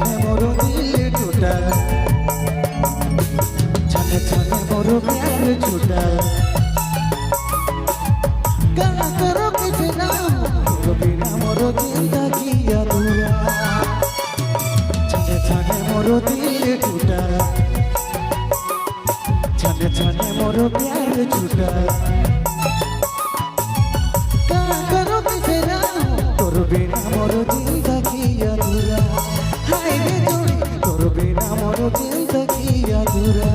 छने मोर दिल टूटा, छने छने मोर प्यार छूटा। क्या करो किसे ना तो बिना मोर जिंदगी अधूरा। छने छने मोर दिल टूटा, छने छने मोर प्यार छूटा। क्या करो किसे ना तोर बिना मोर जिंदगी अधूरा। हाय रे जोड़ी तोर बिना मोर जिंदगी अधूरा।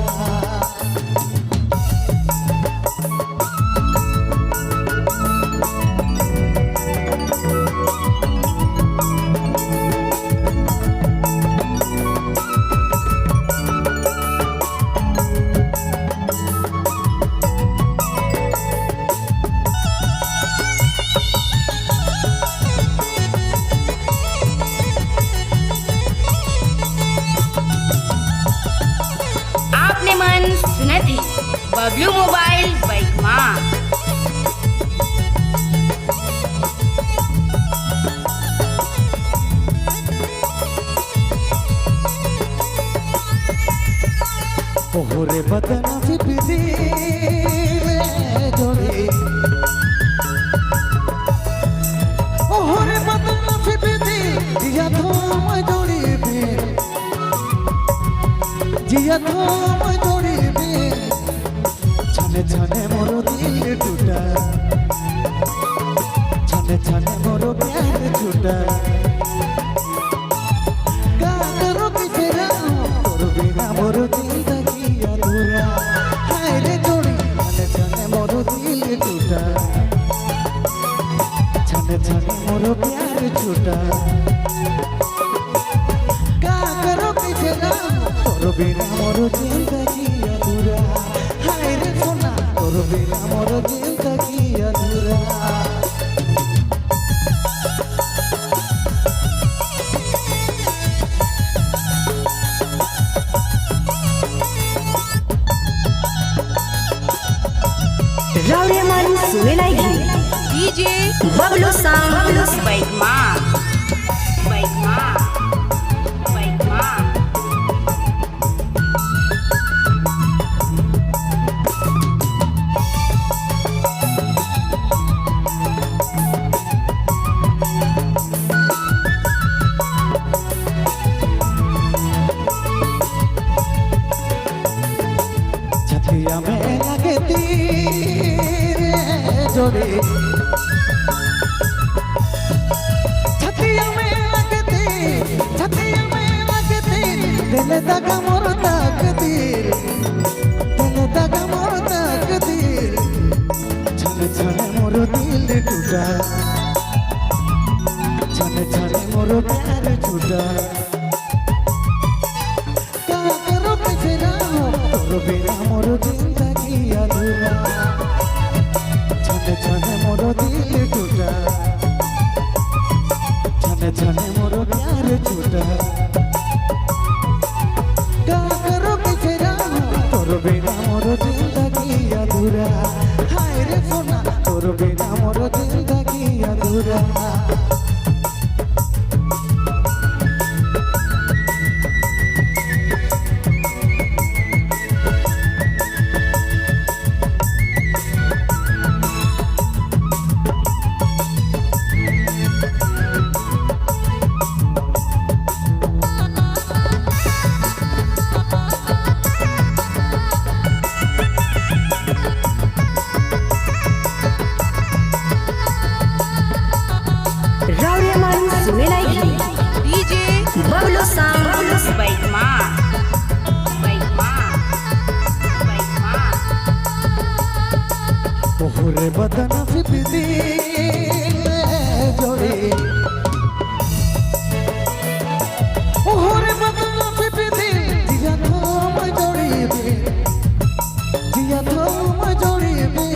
बबलू मोबाइल बाइक माँ। ओहरे बदन फिपदी जोड़ी, ओहरे बदन फिपदी जिया थोम जोड़ी भी, जिया थोम जोड़ी भी। छने छने मोर दिल टूटा, छने छने मोर प्यार छूटा। क्या करो किसे ना तोर बिना मोर जिंदगी अधूरा। हाय रे जोड़ी छने छने मोर दिल टूटा, छने छने मोर प्यार छूटा। क्या करो किसे ना तोर बिना मोर जिंदगी अधूरा। हाय रे सोना तोर बिना मोर जिंदगी अधूरा। राउरे मन सुने लागी डीजे बबलू साउंड बाइक माँ, बाइक माँ, बाइक माँ। छतिया में लगे तीर जोड़ी, छतिया में लगे तीर, छतिया में लगे तीर। दिल दगा मोर तकदीर, दिल दगा मोर तकदीर। छने छने मोर दिल टूटा, छने छने मोर प्यार छूटा। क्या करो किसे ना तोर बिना मोर जिंदगी अधूरा। छने छने मोर दिल टूटा, छने छने मोर प्यार छूटा। क्या करो किसे ना तोर बिना मोर जिंदगी अधूरा। हाय रे सोना तोर बिना मोर जिंदगी अधूरा। राउरे मन सुने लागी डीजे बबलू साउंड बाइक माँ, बाइक माँ, बाइक माँ। ओहरे बदन फिपदी जोड़ी, ओहरे बदन फिपदी जिया थोम जोड़ी भी, जिया थोम जोड़ी भी।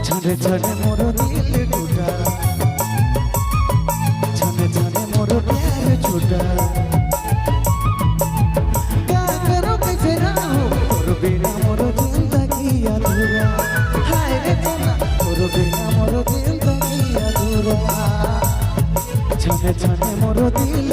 छने छने मोर दिल टूटा, छने छने मोर प्यार छूटा। क्या करो किसे ना तोर बिना मोर जिंदगी अधूरा। हाय रे सोना तोर बिना मोर जिंदगी अधूरा। छने छने मोर दिल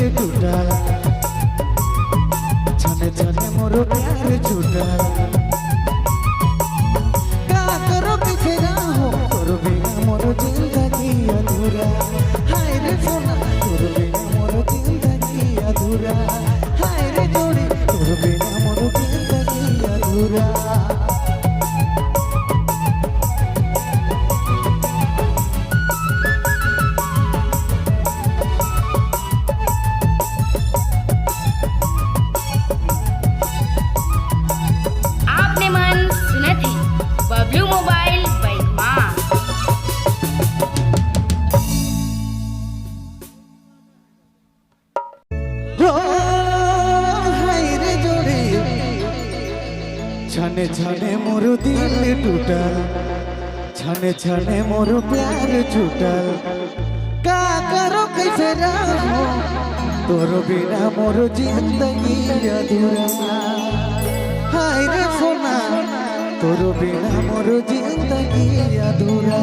छने छने मोर दिल टूटल, छने छने मोर प्यार छूटल। का करो कैसे रहो तोर बिना मोर जिंदगी अधूरा। हाय रे सोना तोर बिना मोर जिंदगी अधूरा।